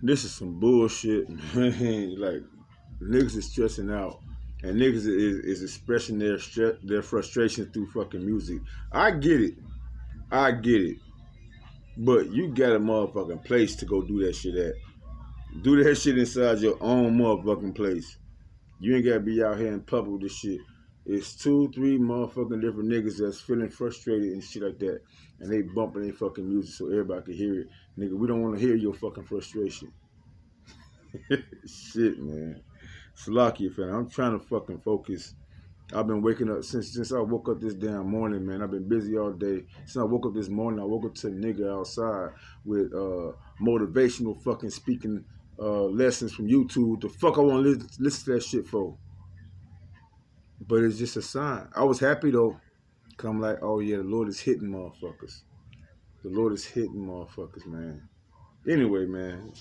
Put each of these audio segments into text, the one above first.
This is some bullshit, man. Like, niggas is stressing out. And niggas is expressing their frustration through fucking music. I get it. I get it. But you got a motherfucking place to go do that shit at. Do that shit inside your own motherfucking place. You ain't gotta be out here in public with this shit. It's 2, 3 motherfucking different niggas that's feeling frustrated and shit like that. And they bumping their fucking music so everybody can hear it. Nigga, we don't want to hear your fucking frustration. Shit, man. Salakia, fam. I'm trying to fucking focus. I've been waking up since I woke up this damn morning, man. I've been busy all day. Since I woke up this morning, I woke up to a nigga outside with motivational fucking speaking lessons from YouTube. The fuck I want to listen to that shit for? But it's just a sign. I was happy though, cause I'm like, oh yeah, the Lord is hitting motherfuckers. The Lord is hitting motherfuckers, man. Anyway, man,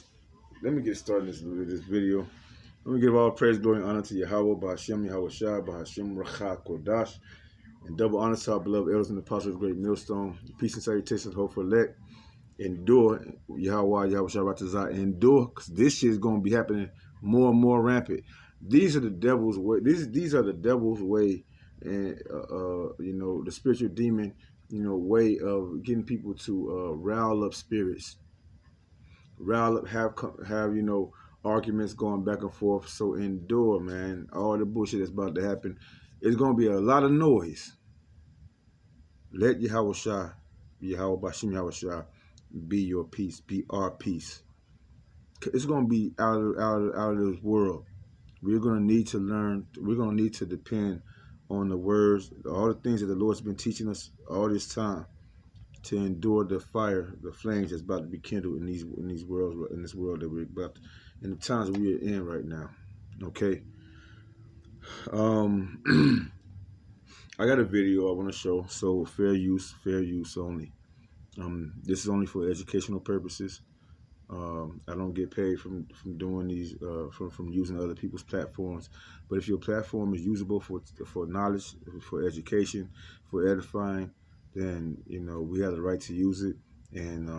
let me get started with this video. Let me give all praise, glory, and honor to Yahweh, B'Hashem, Yahweh Shai, B'Hashem, Racha, Kodash, and double honor to our beloved elders and apostles of the great millstone. Peace and salutations, hope for elect. Endure, Yahweh, Yahweh Shai, Ratazah, endure, because this shit is going to be happening more and more rampant. These are the devil's way. These are the devil's way, and you know, the spiritual demon, you know, way of getting people to rile up spirits, rile up, have you know, arguments going back and forth. So endure, man. All the bullshit that's about to happen. It's gonna be a lot of noise. Let Yahweh Shai, Yahweh Bashim Yahweh Shai, be your peace, be our peace. It's gonna be out of this world. We're gonna need to learn. We're gonna need to depend on the words, all the things that the Lord's been teaching us all this time, to endure the fire, the flames that's about to be kindled in this world that we're about to, in the times we are in right now. Okay. I got a video I want to show. So fair use only. This is only for educational purposes. I don't get paid from doing these from using other people's platforms. But if your platform is usable for knowledge, for education, for edifying, then you know we have the right to use it. And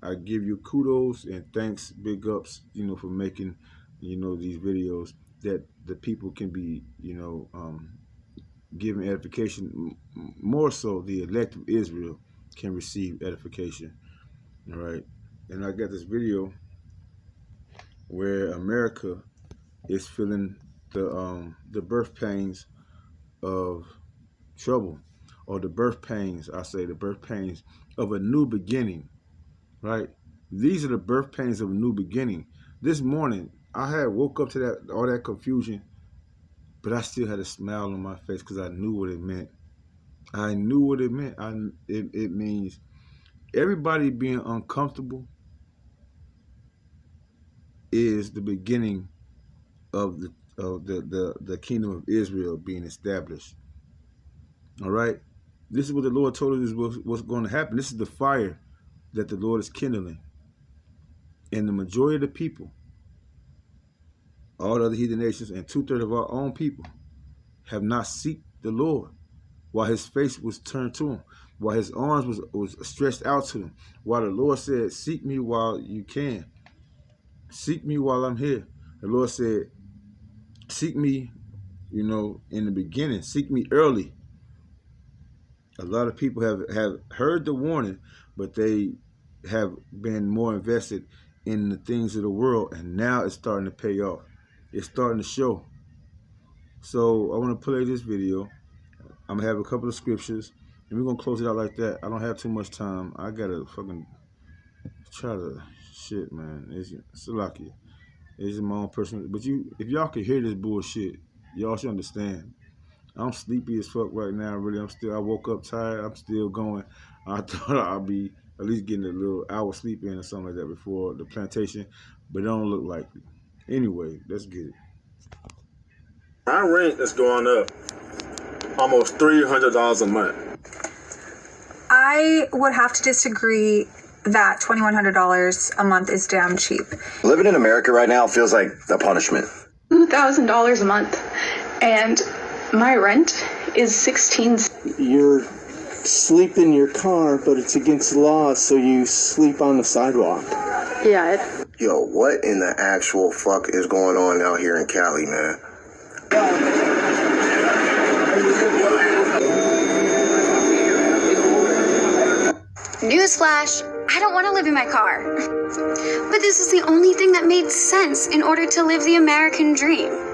I give you kudos and thanks, big ups, you know, for making, you know, these videos that the people can be, you know, given edification. More so, the elect of Israel can receive edification. All right. And I got this video where America is feeling the birth pains of trouble, or the birth pains, the birth pains of a new beginning, right? These are the birth pains of a new beginning. This morning, I had woke up to all that confusion, but I still had a smile on my face because I knew what it meant. I knew what it meant. It means everybody being uncomfortable is the beginning of the kingdom of Israel being established. All right, this is what the Lord told us was going to happen. This is the fire that the Lord is kindling, and the majority of the people, all the other heathen nations, and 2/3 of our own people have not sought the Lord, while His face was turned to them, while His arms was stretched out to them, while the Lord said, "Seek me while you can." Seek me while I'm here. The Lord said, seek me, you know, in the beginning. Seek me early. A lot of people have heard the warning, but they have been more invested in the things of the world, and now it's starting to pay off. It's starting to show. So I want to play this video. I'm going to have a couple of scriptures, and we're going to close it out like that. I don't have too much time. I got to fucking try to... Shit, man. It's lucky. It's my own personal. But if y'all can hear this bullshit, y'all should understand. I'm sleepy as fuck right now. Really, I woke up tired. I'm still going. I thought I'd be at least getting a little hour sleep in or something like that before the plantation, but it don't look likely. Anyway, let's get it. Our rent is going up almost $300 a month. I would have to disagree that $2,100 a month is damn cheap. Living in America right now feels like a punishment. $2,000 a month, and my rent is $16. You're sleep in your car, but it's against the law, so you sleep on the sidewalk. Yeah. Yo, what in the actual fuck is going on out here in Cali, man? Newsflash, I don't want to live in my car. But this is the only thing that made sense in order to live the American dream.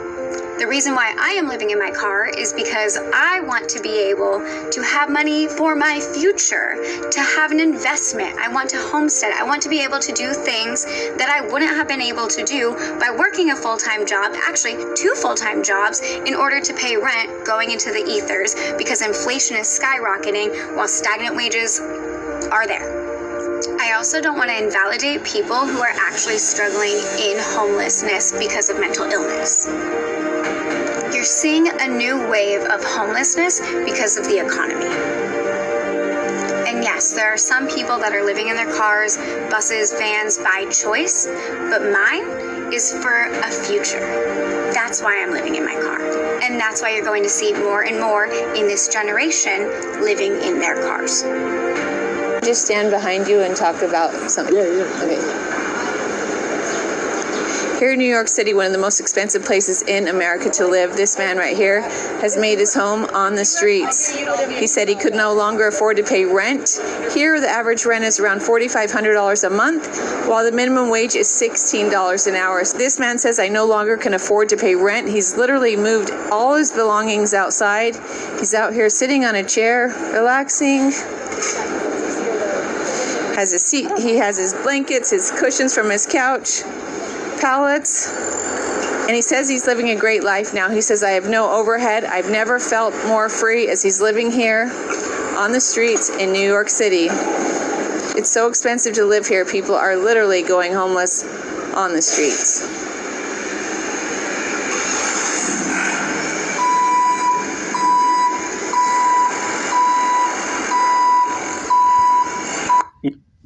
The reason why I am living in my car is because I want to be able to have money for my future, to have an investment. I want to homestead. I want to be able to do things that I wouldn't have been able to do by working a full-time job, actually 2 full-time jobs, in order to pay rent going into the ethers, because inflation is skyrocketing while stagnant wages are there. I also don't want to invalidate people who are actually struggling in homelessness because of mental illness. You're seeing a new wave of homelessness because of the economy. And yes, there are some people that are living in their cars, buses, vans by choice, but mine is for a future. That's why I'm living in my car. And that's why you're going to see more and more in this generation living in their cars. Just stand behind you and talk about something. Yeah. Okay. Here in New York City, one of the most expensive places in America to live, this man right here has made his home on the streets. He said he could no longer afford to pay rent. Here, the average rent is around $4,500 a month, while the minimum wage is $16 an hour. So this man says, I no longer can afford to pay rent. He's literally moved all his belongings outside. He's out here sitting on a chair, relaxing. Has a seat. He has his blankets, his cushions from his couch, pallets, and he says he's living a great life now. He says, I have no overhead. I've never felt more free as he's living here on the streets in New York City. It's so expensive to live here. People are literally going homeless on the streets.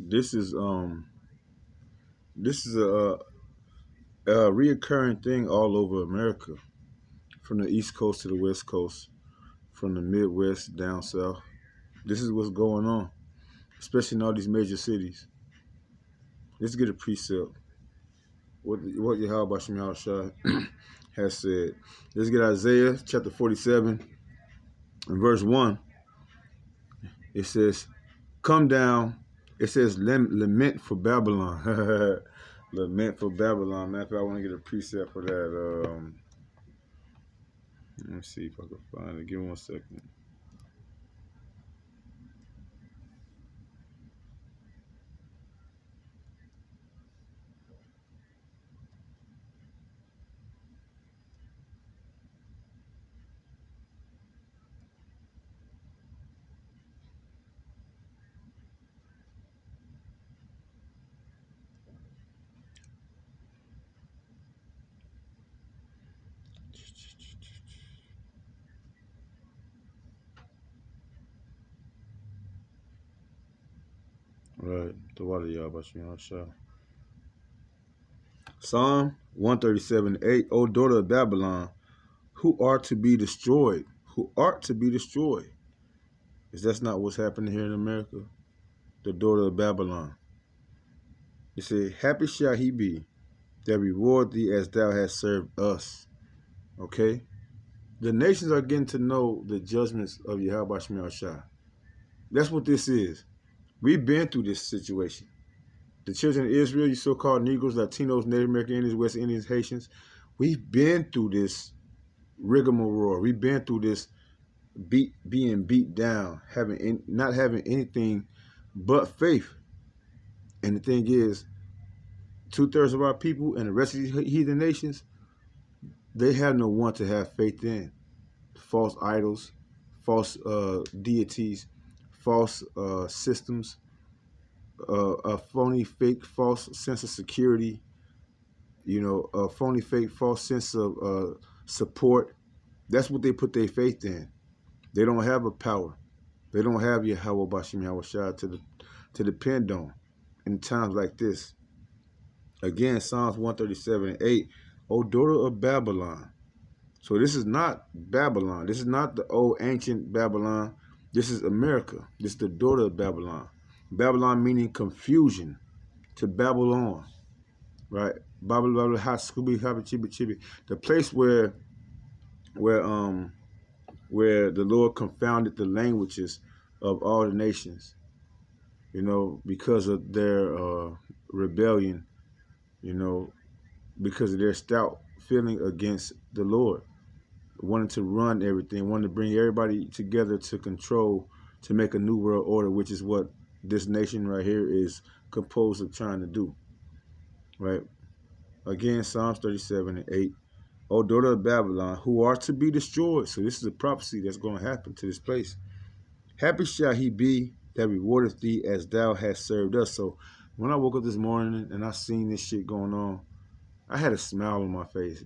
This is a reoccurring thing all over America, from the East Coast to the West Coast, from the Midwest down south. This is what's going on, especially in all these major cities. Let's get a precept. What Yahweh Shem Shai has said. Let's get Isaiah chapter 47 and verse 1. It says, come down. It says, lament for Babylon. Lament for Babylon. Matter of fact, I want to get a precept for that. Let me see if I can find it. Give me 1 second. Right. The water Yahweh Shem Shai. Psalm 137:8. O daughter of Babylon, who art to be destroyed. Who art to be destroyed. Is that not what's happening here in America? The daughter of Babylon. It said, happy shall he be that reward thee as thou hast served us. Okay? The nations are getting to know the judgments of Yahweh Shem Shai. That's what this is. We've been through this situation. The children of Israel, you so-called Negroes, Latinos, Native American Indians, West Indians, Haitians, we've been through this rigmarole. We've been through this being beat down, not having anything but faith. And the thing is, 2/3 of our people and the rest of these heathen nations, they have no one to have faith in. False idols, false deities, false systems, a phony, fake, false sense of security, a phony, fake, false sense of support. That's what they put their faith in. They don't have a power. They don't have Yahweh Bashim Yahweh Shai to depend on in times like this. Again, Psalms 137:8, O daughter of Babylon. So this is not Babylon. This is not the old ancient Babylon. This is America. This is the daughter of Babylon. Babylon meaning confusion, to babble on. right? Baba baba hot scooby happy chibi chibi. The place where the Lord confounded the languages of all the nations, because of their rebellion, you know, because of their stout feeling against the Lord, wanting to run everything, wanting to bring everybody together to control, to make a new world order, which is what this nation right here is composed of trying to do, right? Again, Psalms 37 and 8. O daughter of Babylon, who are to be destroyed. So this is a prophecy that's going to happen to this place. Happy shall he be that rewardeth thee as thou hast served us. So when I woke up this morning and I seen this shit going on, I had a smile on my face,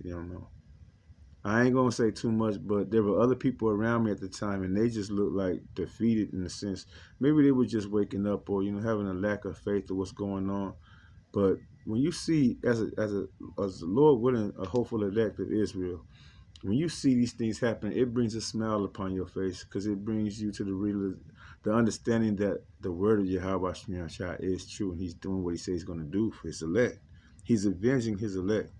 I ain't going to say too much, but there were other people around me at the time, and they just looked like defeated in a sense. Maybe they were just waking up or, having a lack of faith of what's going on. But when you see, as the Lord willing, a hopeful elect of Israel, when you see these things happen, it brings a smile upon your face, because it brings you to the understanding that the word of Yahweh Shai is true, and he's doing what he says he's going to do for his elect. He's avenging his elect.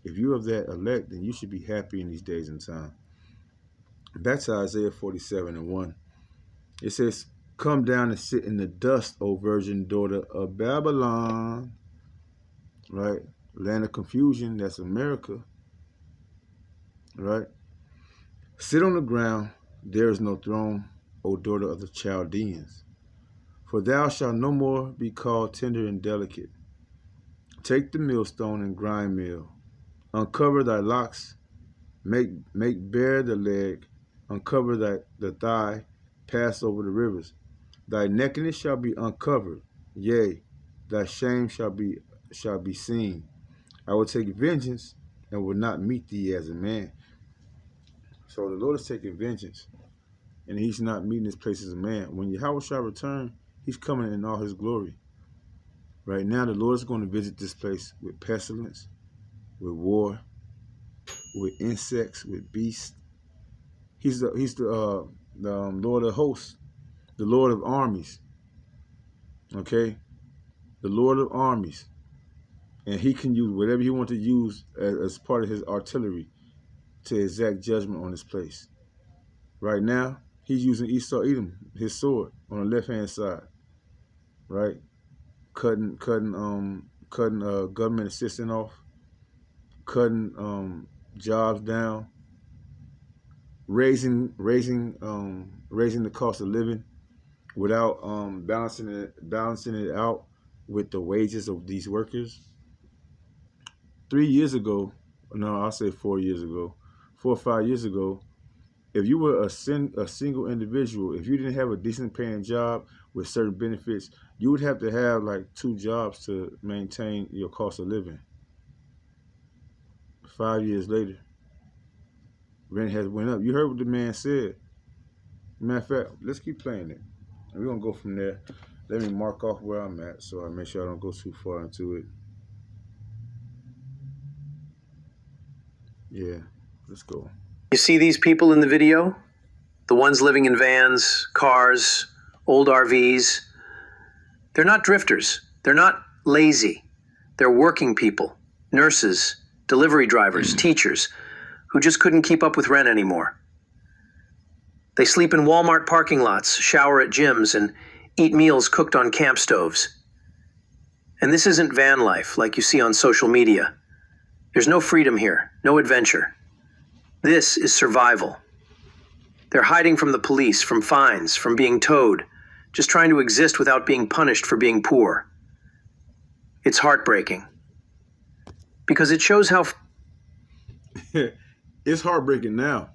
If you're of that elect, then you should be happy in these days and time. Back to Isaiah 47 and 1. It says, come down and sit in the dust, O virgin daughter of Babylon. Right? Land of confusion, that's America. Right? Sit on the ground, there is no throne, O daughter of the Chaldeans. For thou shalt no more be called tender and delicate. Take the millstone and grind meal. Uncover thy locks, make bare the leg, uncover the thigh, pass over the rivers. Thy nakedness shall be uncovered, yea, thy shame shall be seen. I will take vengeance and will not meet thee as a man. So the Lord is taking vengeance, and he's not meeting this place as a man. When Yahweh shall return, he's coming in all his glory. Right now, the Lord is going to visit this place with pestilence, with war, with insects, with beasts. He's the Lord of hosts, the Lord of armies. Okay, the Lord of armies, and he can use whatever he wants to use as part of his artillery to exact judgment on this place. Right now, he's using Esau Edom, his sword, on the left hand side. Right, cutting government assistance off, cutting jobs down, raising the cost of living without balancing it out with the wages of these workers. 3 years ago, no, I'll say 4 years ago, 4 or 5 years ago, if you were a single individual, if you didn't have a decent paying job with certain benefits, you would have to have like 2 jobs to maintain your cost of living. 5 years later, rent has went up. You heard what the man said. Matter of fact, let's keep playing it. And we're going to go from there. Let me mark off where I'm at so I make sure I don't go too far into it. Yeah, let's go. You see these people in the video? The ones living in vans, cars, old RVs. They're not drifters. They're not lazy. They're working people, nurses, delivery drivers, teachers, who just couldn't keep up with rent anymore. They sleep in Walmart parking lots, shower at gyms, and eat meals cooked on camp stoves. And this isn't van life like you see on social media. There's no freedom here, no adventure. This is survival. They're hiding from the police, from fines, from being towed, just trying to exist without being punished for being poor. It's heartbreaking. Because it shows how... It's heartbreaking now,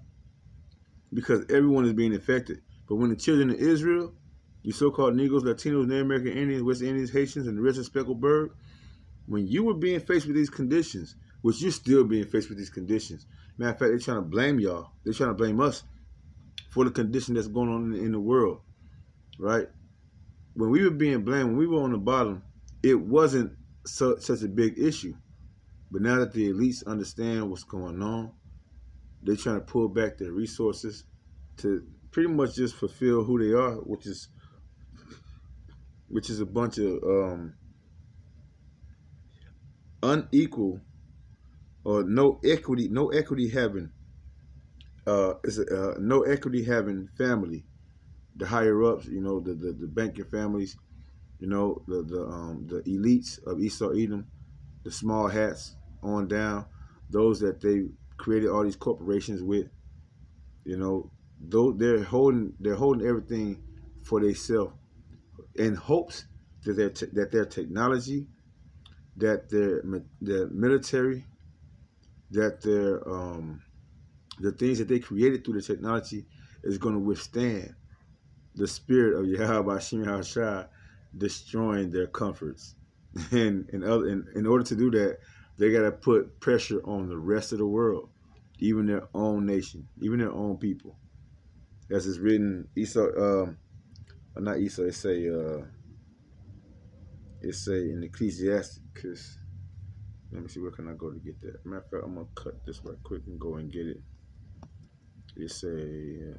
because everyone is being affected. But when the children of Israel, you so-called Negroes, Latinos, Native American Indians, West Indians, Haitians, and the rest of Speckled Bird, when you were being faced with these conditions, which you're still being faced with these conditions. Matter of fact, they're trying to blame y'all. They're trying to blame us for the condition that's going on in the world, right? When we were being blamed, when we were on the bottom, it wasn't such a big issue. But now that the elites understand what's going on, they're trying to pull back their resources to pretty much just fulfill who they are, which is a bunch of unequal or no equity having no equity having family. The higher ups, the banking families, the elites of Esau Edom, the small hats on down, those that they created all these corporations with, though they're holding everything for themselves in hopes that their technology, that their military, that the things that they created through the technology is going to withstand the spirit of Yahweh Shem Hashai destroying their comforts. And in order to do that, they got to put pressure on the rest of the world, even their own nation, even their own people. As it's written, Esau, not Esau, it say in Ecclesiasticus. Let me see, where can I go to get that? Matter of fact, I'm gonna cut this right quick and go and get it. It say.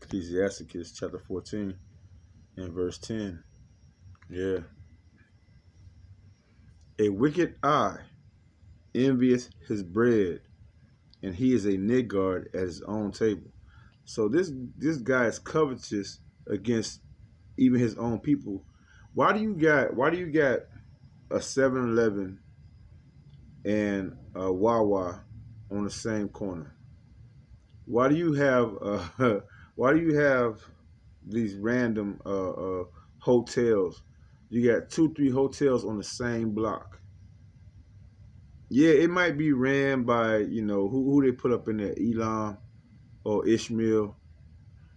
Ecclesiasticus chapter 14 and verse 10. Yeah. A wicked eye envieth his bread, and he is a niggard at his own table. So this guy is covetous against even his own people. Why do you got a 7-Eleven and a Wawa on the same corner? Why do you have these random hotels? You got 2-3 hotels on the same block. Yeah, it might be ran by, who they put up in there, Elam or Ishmael.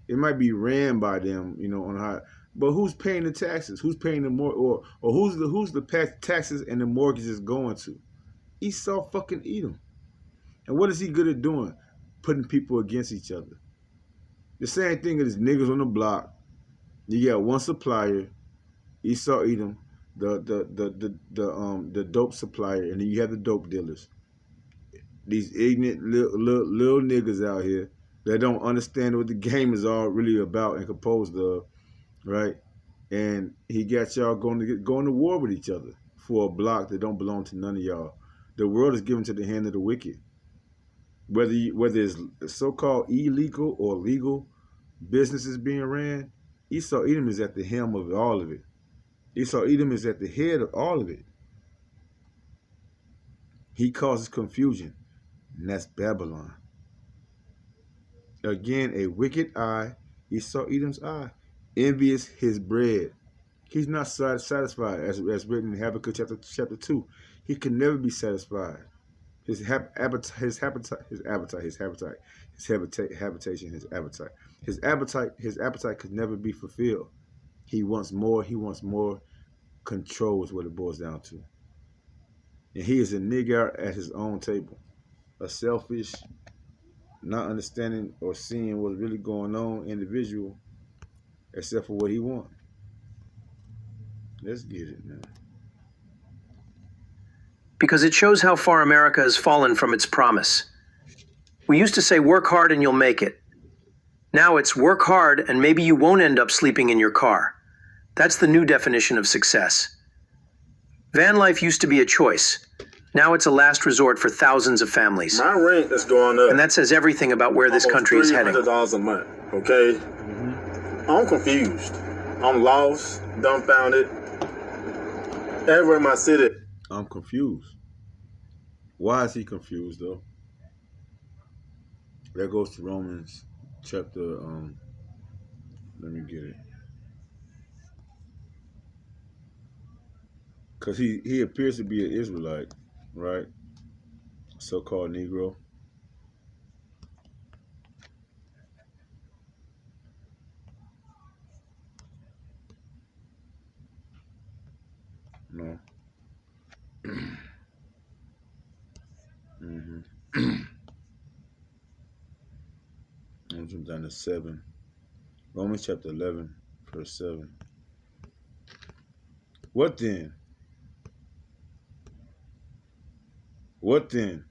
It might be ran by them, on how. But who's paying the taxes? Who's paying the or who's the taxes and the mortgages going to? Esau fucking Edom. And what is he good at doing? Putting people against each other. The same thing as niggas on the block. You got one supplier, Esau Edom, the dope supplier, and then you have the dope dealers. These ignorant little niggas out here that don't understand what the game is all really about and composed of, right? And he got y'all going to war with each other for a block that don't belong to none of y'all. The world is given to the hand of the wicked. Whether it's so-called illegal or legal businesses being ran, Esau Edom is at the helm of all of it. Esau Edom is at the head of all of it. He causes confusion, and that's Babylon. Again, a wicked eye, Esau Edom's eye, envious his bread. He's not satisfied, as written in Habakkuk chapter 2. He can never be satisfied. His appetite could never be fulfilled. He wants more. Control is what it boils down to. And he is a nigger at his own table. A selfish, not understanding or seeing what's really going on individual, except for what he wants. Let's get it, man. Because it shows how far America has fallen from its promise. We used to say, work hard and you'll make it. Now it's work hard and maybe you won't end up sleeping in your car. That's the new definition of success. Van life used to be a choice. Now it's a last resort for thousands of families. My rent is going up. And that says everything about where this country is heading. $300 a month, okay? I'm confused. I'm lost, dumbfounded. Everywhere in my city. I'm confused. Why is he confused, though? That goes to Romans chapter, let me get it. Because he appears to be an Israelite, right? So-called Negro. No. I'm jump down to 7. Romans chapter 11, verse 7. What then? What then?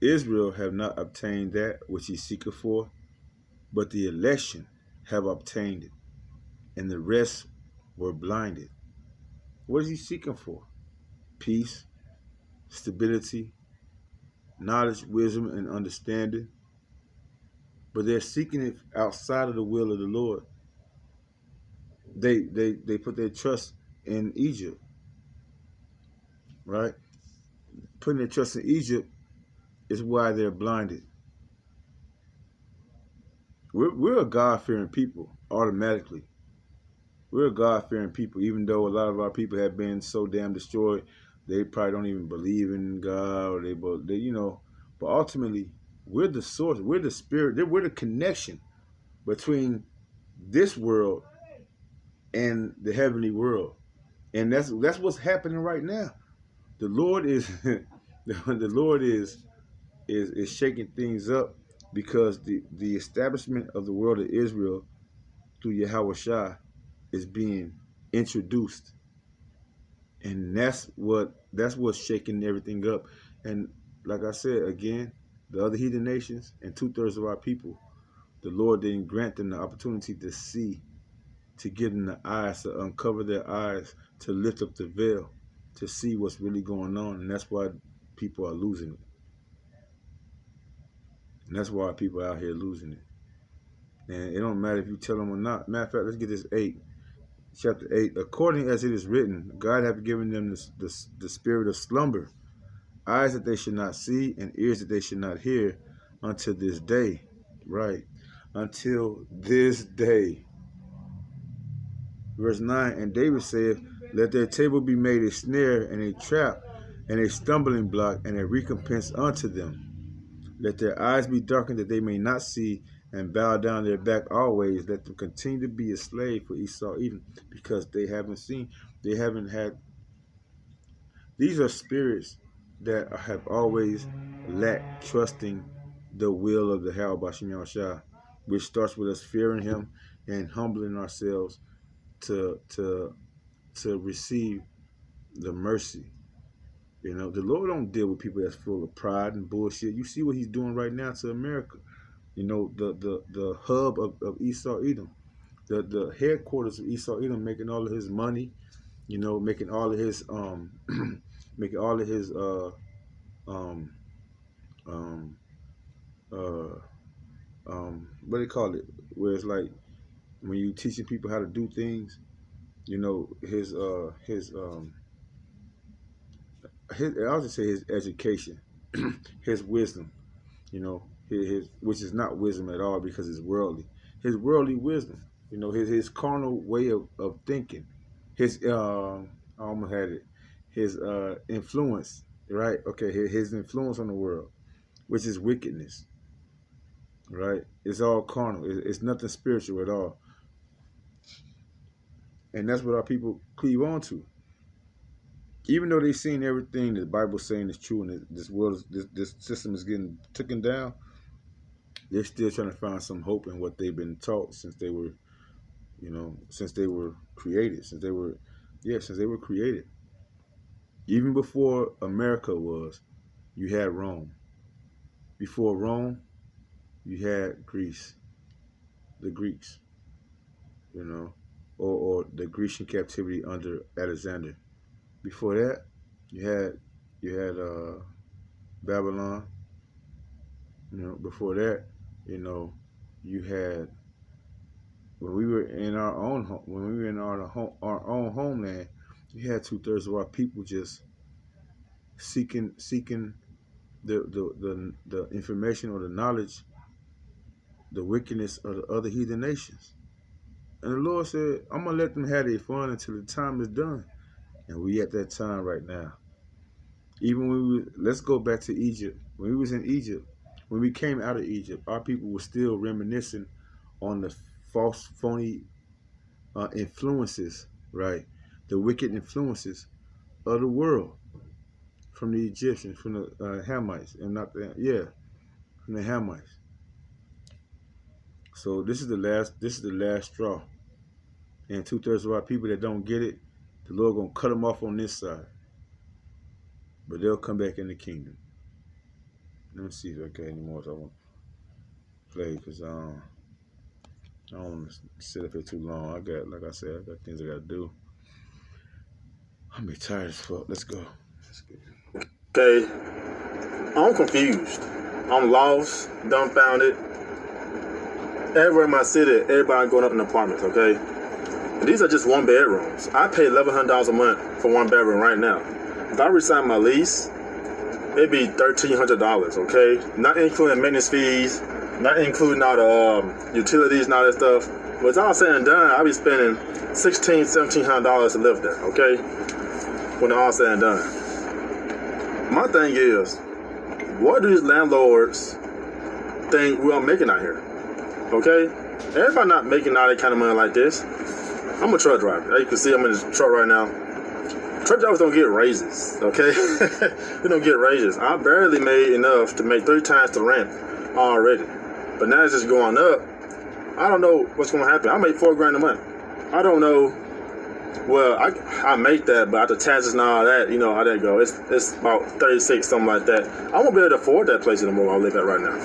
Israel have not obtained that which he seeketh for, but the election have obtained it, and the rest were blinded. What is he seeking for? Peace, stability, knowledge, wisdom, and understanding. But they're seeking it outside of the will of the Lord. They put their trust in Egypt, right? Putting their trust in Egypt is why they're blinded. We're a God-fearing people automatically. We're a God-fearing people, even though a lot of our people have been so damn destroyed, they probably don't even believe in God, or they but ultimately, we're the source, we're the spirit, we're the connection between this world and the heavenly world. And that's what's happening right now. The Lord is the Lord is shaking things up because the establishment of the world of Israel through Yahweh Shai is being introduced. And that's what's shaking everything up. And like I said again, the other heathen nations and 2/3 of our people, the Lord didn't grant them the opportunity to see, to give them the eyes, to uncover their eyes, to lift up the veil, to see what's really going on. And that's why people are losing it. And that's why people are out here losing it. And it don't matter if you tell them or not. Matter of fact, let's get this 8. Chapter 8. According as it is written, God hath given them the spirit of slumber, eyes that they should not see, and ears that they should not hear, until this day. Right. Until this day. Verse 9. And David said, let their table be made a snare and a trap and a stumbling block and a recompense unto them. Let their eyes be darkened that they may not see, and bow down their back always. Let them continue to be a slave for Esau Edom, because they haven't seen, they haven't had. These are spirits that have always lacked trusting the will of the Hal Bashim Yahushua, which starts with us fearing him and humbling ourselves to receive the mercy. You know, the Lord don't deal with people that's full of pride and bullshit. You see what he's doing right now to America. You know, the hub of Esau Edom, the headquarters of Esau Edom, making all of his money, you know, making all of his making all of his what do they call it? Where it's like when you teaching people how to do things, you know, I'll just say his education, his wisdom, you know, his which is not wisdom at all because it's worldly. His worldly wisdom, you know, his carnal way of thinking, his I almost had it, his influence, right? Okay, his influence on the world, which is wickedness, right? It's all carnal. It's nothing spiritual at all, and that's what our people cleave on to. Even though they've seen everything the Bible's saying is true, and this world, this system is getting taken down, they're still trying to find some hope in what they've been taught since they were, you know, since they were created, since they were created. Even before America was, you had Rome. Before Rome, you had Greece, the Greeks, you know, or the Grecian captivity under Alexander. Before that, you had Babylon. You know, before that, you know, you had when we were in our own home, when we were in our own homeland, you had 2/3 of our people just seeking the information or the knowledge, the wickedness of the other heathen nations. And the Lord said, I'm gonna let them have their fun until the time is done. And we at that time right now. Even when let's go back to Egypt. When we was in Egypt, when we came out of Egypt, our people were still reminiscing on the false, phony influences, right? The wicked influences of the world from the Egyptians, from the Hamites, and not the from the Hamites. So this is the last straw. And 2/3 of our people that don't get it, the Lord gonna cut them off on this side. But they'll come back in the kingdom. Let me see if I got any more I want to play, because I don't want to sit up here too long. Like I said, I got things I gotta do. I'm be tired as fuck. Let's go. Okay, I'm confused. I'm lost, dumbfounded. Everywhere in my city, everybody going up in apartments, okay? And these are just one bedrooms. I pay $1,100 a month for one bedroom right now. If I resign my lease, it'd be $1,300, okay? Not including maintenance fees, not including all the utilities and all that stuff. When it's all said and done, I'll be spending $1,600, $1,700 to live there, okay? When it's all said and done. My thing is, what do these landlords think we're making out here? Okay? Everybody not making all that kind of money like this. I'm a truck driver. As you can see, I'm in this truck right now. Truck drivers don't get raises, okay? They don't get raises. I barely made enough to make 3 times the rent already. But now it's just going up. I don't know what's going to happen. I make $4,000 a month. I don't know. Well, I make that, but after taxes and all that, you know how that go. It's about 36, something like that. I won't be able to afford that place anymore I live at right now.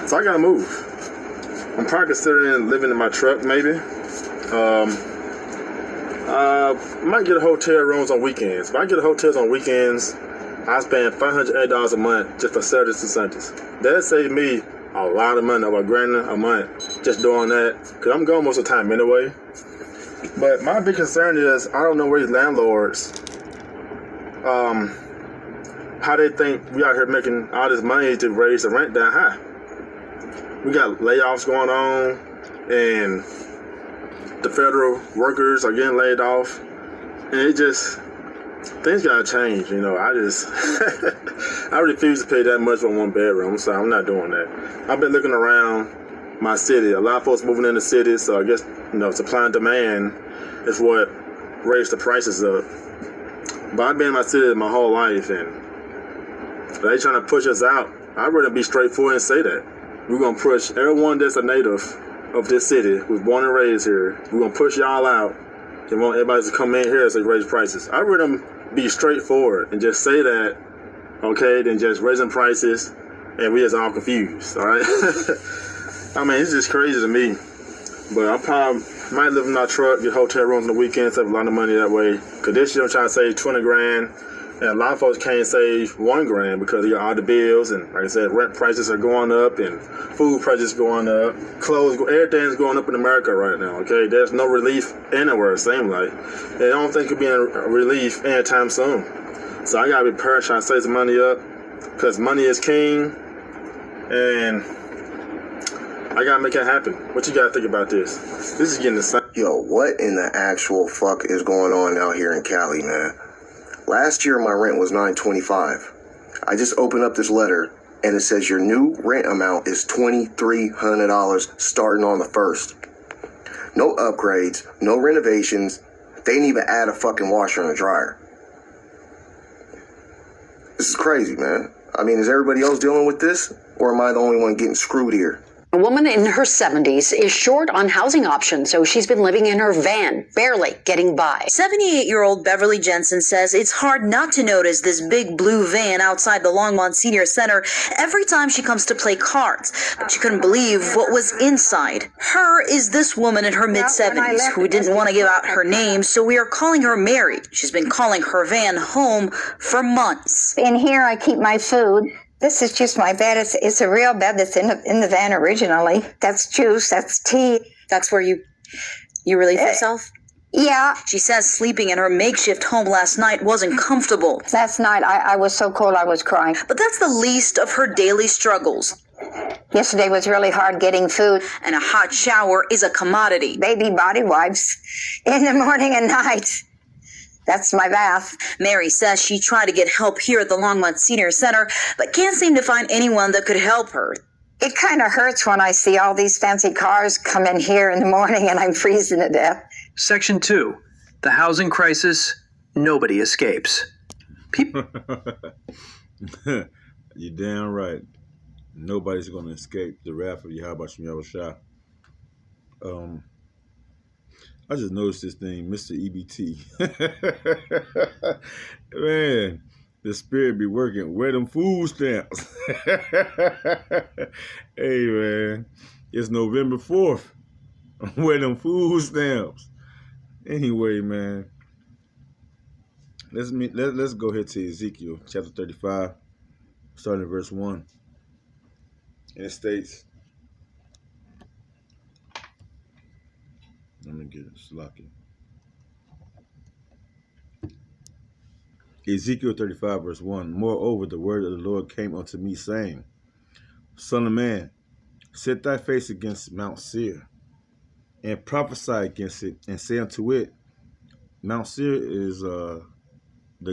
So I gotta move. I'm probably considering living in my truck, maybe. Might get a hotel rooms on weekends. If I get hotels on weekends, I spend $580 a month just for Saturdays and Sundays. That saved me a lot of money, over $1,000 a month, just doing that. Cause I'm gone most of the time anyway. But my big concern is I don't know where these landlords, how they think we out here making all this money to raise the rent that high. We got layoffs going on, and the federal workers are getting laid off, and it just, things gotta change, you know. I just, I refuse to pay that much for one bedroom, so I'm not doing that. I've been looking around my city. A lot of folks moving in the city, so I guess, you know, supply and demand is what raised the prices up. But I've been in my city my whole life, and they trying to push us out. I'd rather be straightforward and say that. We're gonna push everyone that's a native of this city, who's born and raised here. We're gonna push y'all out and want everybody to come in here as they raise prices. I'd rather be straightforward and just say that, okay, than just raising prices and we just all confused, all right? I mean, it's just crazy to me. But I probably might live in my truck, get hotel rooms on the weekends, save a lot of money that way. Cause this year I'm trying to save $20,000, and a lot of folks can't save $1,000 because they got all the bills, and like I said, rent prices are going up, and food prices going up, clothes, everything's going up in America right now. Okay, there's no relief anywhere. It seems like, and I don't think it'll be a relief anytime soon. So I gotta be prepared, trying to save some money up, cause money is king, and I gotta make it happen. What you gotta think about this? This is getting the same. Yo, what in the actual fuck is going on out here in Cali, man? Last year my rent was $925. I just opened up this letter and it says your new rent amount is $2,300 starting on the 1st. No upgrades, no renovations. They didn't even add a fucking washer and a dryer. This is crazy, man. I mean, is everybody else dealing with this? Or am I the only one getting screwed here? A woman in her 70s is short on housing options, so she's been living in her van, barely getting by. 78-year-old Beverly Jensen says it's hard not to notice this big blue van outside the Longmont Senior Center every time she comes to play cards, but she couldn't believe what was inside. Her is this woman in her mid-70s who didn't want to give out her name, so we are calling her Mary. She's been calling her van home for months. In here I keep my food. This is just my bed. It's a real bed that's in the van originally. That's juice. That's tea. That's where you relieve yourself? Yeah. She says sleeping in her makeshift home last night wasn't comfortable. Last night I was so cold I was crying. But that's the least of her daily struggles. Yesterday was really hard getting food. And a hot shower is a commodity. Baby body wipes in the morning and night. That's my bath. Mary says she tried to get help here at the Longmont Senior Center, but can't seem to find anyone that could help her. It kind of hurts when I see all these fancy cars come in here in the morning and I'm freezing to death. Section 2. The housing crisis. Nobody escapes. You're damn right. Nobody's going to escape the wrath of Yahweh Shem Yahushua. I just noticed this thing, Mr. EBT. Man, the spirit be working. Where them food stamps? Hey, man, it's November 4th. Where them food stamps? Anyway, man, let's go ahead to Ezekiel chapter 35, starting at verse 1. And it states, let me get it, Slocky. Ezekiel 35, verse 1. Moreover, the word of the Lord came unto me, saying, Son of man, set thy face against Mount Seir, and prophesy against it, and say unto it, Mount Seir is the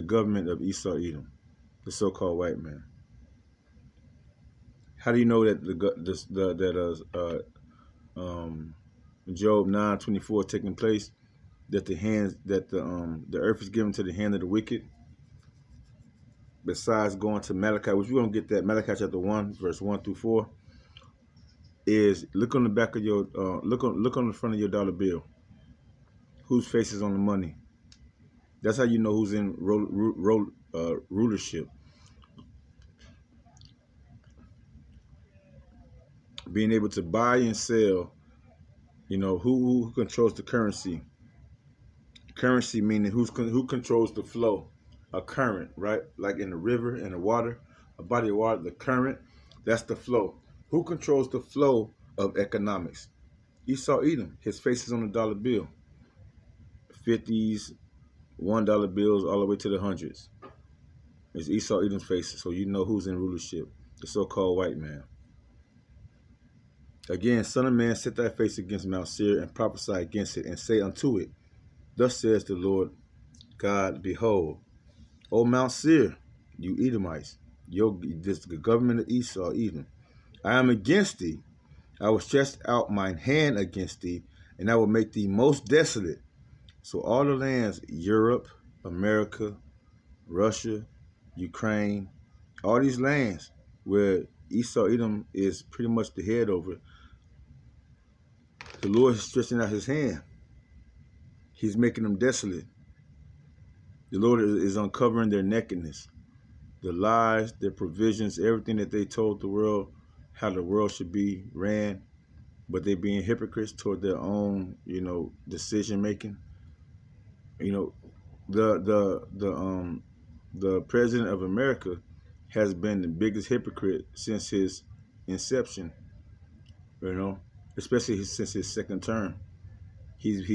government of Esau Edom, the so-called white man. How do you know that Job 9:24 taking place? That the earth is given to the hand of the wicked. Besides going to Malachi, which we're gonna get that, Malachi chapter 1, verse 1 through 4, is look on the back of your look on the front of your dollar bill. Whose face is on the money? That's how you know who's in rulership. Being able to buy and sell, you know, who controls the currency. Currency meaning who controls the flow, a current, right? Like in the river, in the water, a body of water, the current, that's the flow. Who controls the flow of economics? Esau Edom. His face is on the dollar bill. 50s, $1 bills, all the way to the hundreds. It's Esau Edom's face, so you know who's in rulership, the so-called white man. Again, son of man, set thy face against Mount Seir, and prophesy against it, and say unto it, Thus says the Lord God, Behold, O Mount Seir, you Edomites, the government of Esau, Edom, I am against thee. I will stretch out mine hand against thee, and I will make thee most desolate. So all the lands, Europe, America, Russia, Ukraine, all these lands where Esau Edom is pretty much the head over, the Lord is stretching out his hand. He's making them desolate. The Lord is uncovering their nakedness, the lies, their provisions, everything that they told the world, how the world should be ran, but they being hypocrites toward their own, you know, decision making. You know, the president of America has been the biggest hypocrite since his inception. You know, especially since his second term. He's what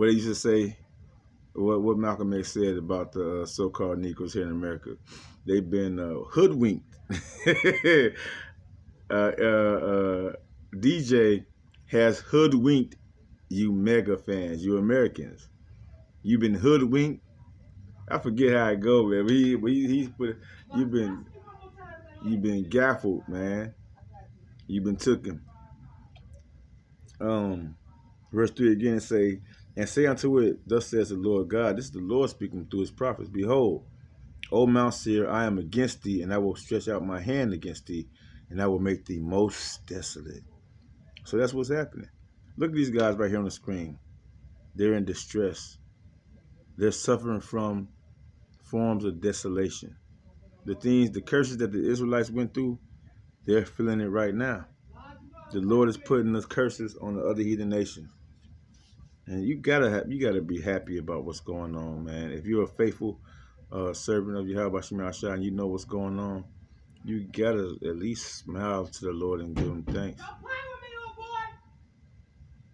they used to say, what Malcolm X said about the so-called Negroes here in America. They've been hoodwinked. DJ has hoodwinked you mega fans, you Americans. You've been hoodwinked. I forget how it go, man. You've been gaffled, man. You've been tooken. Verse 3 again say, and say unto it, Thus says the Lord God. This is the Lord speaking through his prophets. Behold, O Mount Seir, I am against thee, and I will stretch out my hand against thee, and I will make thee most desolate. So that's what's happening. Look at these guys right here on the screen. They're in distress. They're suffering from forms of desolation. The curses that the Israelites went through, they're feeling it right now. The Lord is putting those curses on the other heathen nations. And you gotta be happy about what's going on, man. If you're a faithful servant of Yahweh Shemashah and you know what's going on, you gotta at least smile to the Lord and give him thanks.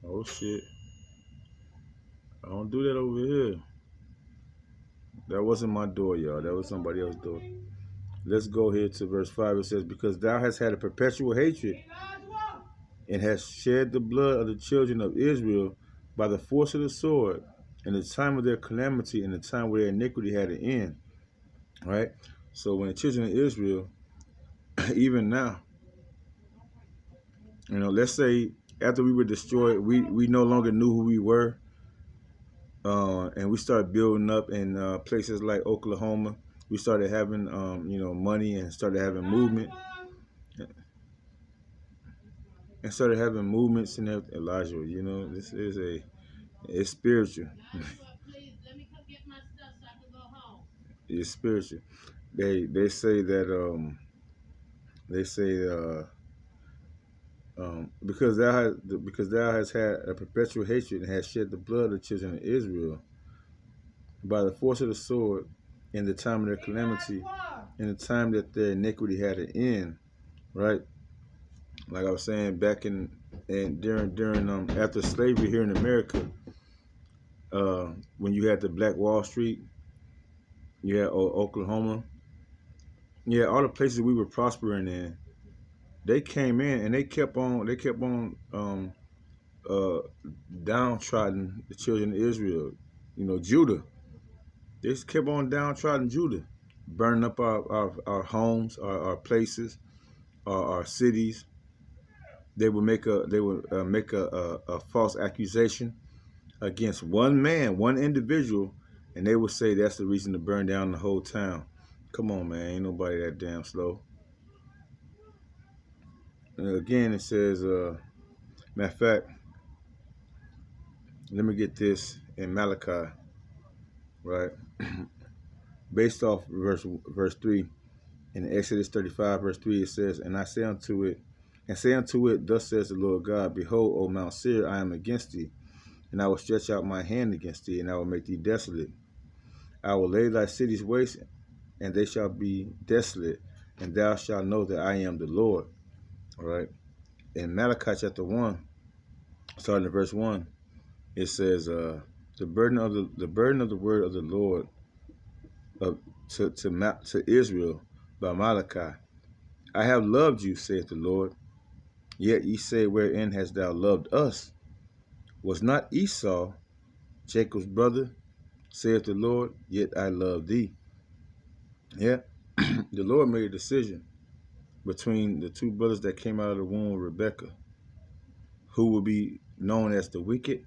Oh shit. I don't do that over here. That wasn't my door, y'all. That was somebody else's door. Let's go here to verse 5. It says, Because thou hast had a perpetual hatred and hast shed the blood of the children of Israel by the force of the sword, in the time of their calamity, and the time where their iniquity had an end. All right? So when the children of Israel, even now, you know, let's say after we were destroyed, we no longer knew who we were, and we started building up in places like Oklahoma. We started having, you know, money and started having movement. and started having movements and everything. Elijah, you know, it's spiritual. It's spiritual. They say that they say because thou has had a perpetual hatred and has shed the blood of the children of Israel by the force of the sword in the time of their calamity, in the time that their iniquity had an end, right? Like I was saying back during after slavery here in America, when you had the Black Wall Street, you had Oklahoma, yeah, all the places we were prospering in, they came in and they kept on uh, downtrodden the children of Israel. You know, Judah. They just kept on downtrodden Judah, burning up our homes, our places, our cities. They would make a false accusation against one man, one individual, and they would say that's the reason to burn down the whole town. Come on, man, ain't nobody that damn slow. And again, it says, matter of fact, let me get this in Malachi, right? Based off verse 3, in Exodus 35, verse 3, it says, and say unto it, thus says the Lord God, behold, O Mount Seir, I am against thee, and I will stretch out my hand against thee, and I will make thee desolate. I will lay thy cities waste, and they shall be desolate, and thou shalt know that I am the Lord. All right. In Malachi chapter 1, starting at verse 1, it says, the burden of the word of the Lord to Israel by Malachi. I have loved you, saith the Lord. Yet ye say, wherein hast thou loved us? Was not Esau Jacob's brother, saith the Lord? Yet I love thee. Yeah, the Lord made a decision between the two brothers that came out of the womb of Rebekah, who will be known as the wicked,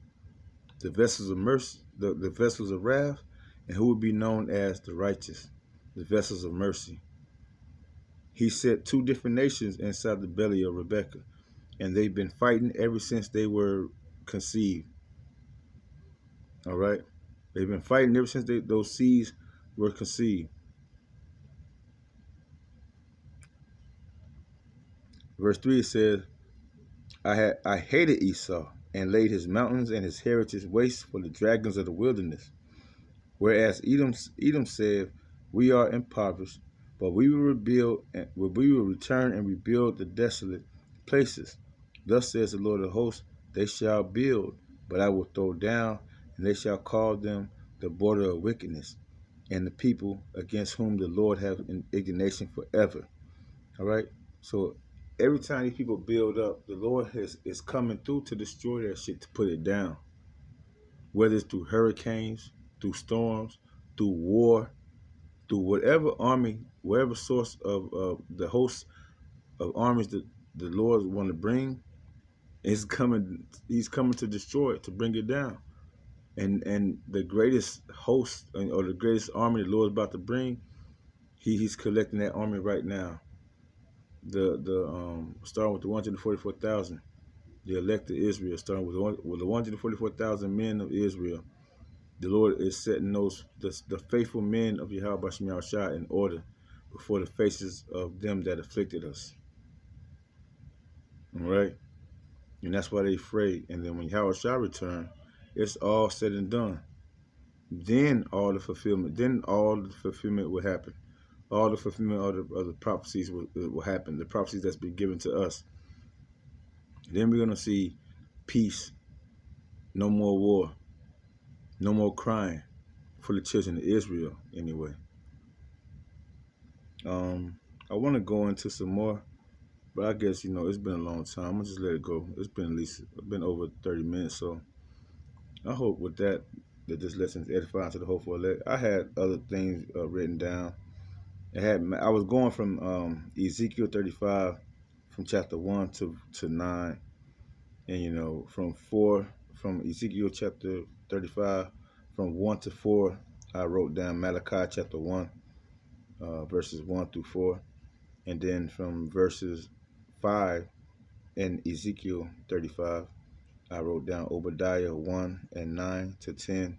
the vessels of mercy, the vessels of wrath, and who will be known as the righteous, the vessels of mercy. He set two different nations inside the belly of Rebekah, and they've been fighting ever since they were conceived. All right? They've been fighting ever since those seeds were conceived. Verse 3 says, I hated Esau and laid his mountains and his heritage waste for the dragons of the wilderness. Whereas Edom said, we are impoverished, but we will return and rebuild the desolate places. Thus says the Lord of hosts, they shall build, but I will throw down, and they shall call them the border of wickedness, and the people against whom the Lord have indignation forever. All right? So every time these people build up, the Lord is coming through to destroy that shit, to put it down. Whether it's through hurricanes, through storms, through war, through whatever army, whatever source of the host of armies that the Lord want to bring, is coming. He's coming to destroy it, to bring it down. And the greatest host or the greatest army the Lord is about to bring, he's collecting that army right now. Starting with the 144,000, the elect of Israel, starting with the 144,000 men of Israel. The Lord is setting the faithful men of Yahweh Bashim Yahushua in order before the faces of them that afflicted us. All right? And that's why they're afraid. And then when Yahushua return, it's all said and done. Then all the fulfillment will happen. All the fulfillment of the prophecies will happen. The prophecies that's been given to us. Then we're going to see peace. No more war. No more crying for the children of Israel, anyway. I want to go into some more, but I guess, it's been a long time. I'm going to just let it go. It's been over 30 minutes, so I hope with that this lesson is edifying to the hopeful elect. I had other things written down. I was going from Ezekiel 35, from chapter 1 to 9, and from Ezekiel chapter 35, from 1 to 4, I wrote down Malachi chapter 1, verses 1 through 4. And then from verses 5 in Ezekiel 35. I wrote down Obadiah 1 and 9 to 10.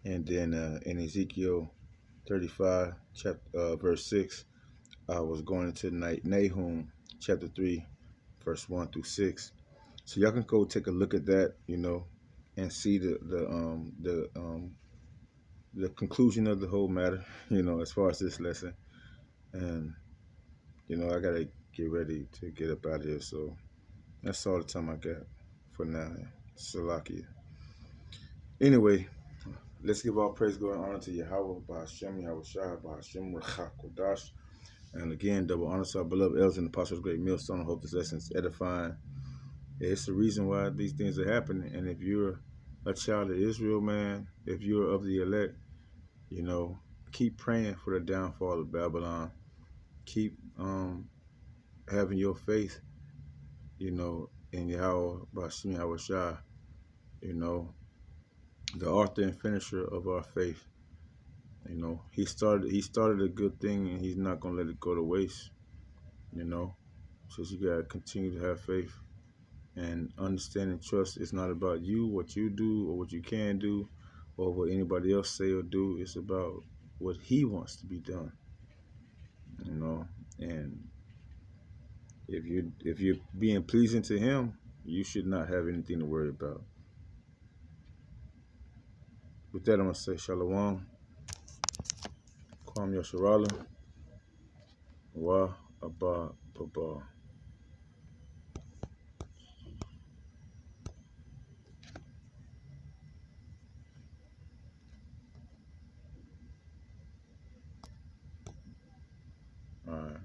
And then in Ezekiel 35, verse 6, I was going into Nahum chapter 3, verse 1 through 6. So y'all can go take a look at that, and see the conclusion of the whole matter, as far as this lesson. And I gotta get ready to get up out of here. So that's all the time I got for now. Salakia. Anyway, let's give all praise, glory, and honor to Yahweh, Ba'ashem, Yahweh Shai, Ba'ashem, Rachak, Kodash. And again, double honor to our beloved elders and apostles, great millstone. I hope this lesson is edifying. It's the reason why these things are happening. And if you're a child of Israel, man, if you're of the elect, keep praying for the downfall of Babylon. Keep having your faith, in Yahweh, Ba'ashem, Yahweh Shai, the author and finisher of our faith. He started a good thing, and he's not gonna let it go to waste. So you gotta continue to have faith and understand and trust. It's not about you, what you do, or what you can do, or what anybody else say or do. It's about what he wants to be done. And if you're being pleasing to him, you should not have anything to worry about. With that, I'm gonna say Shalom, Kwam Yasharala, Wa Abba Baba. All right.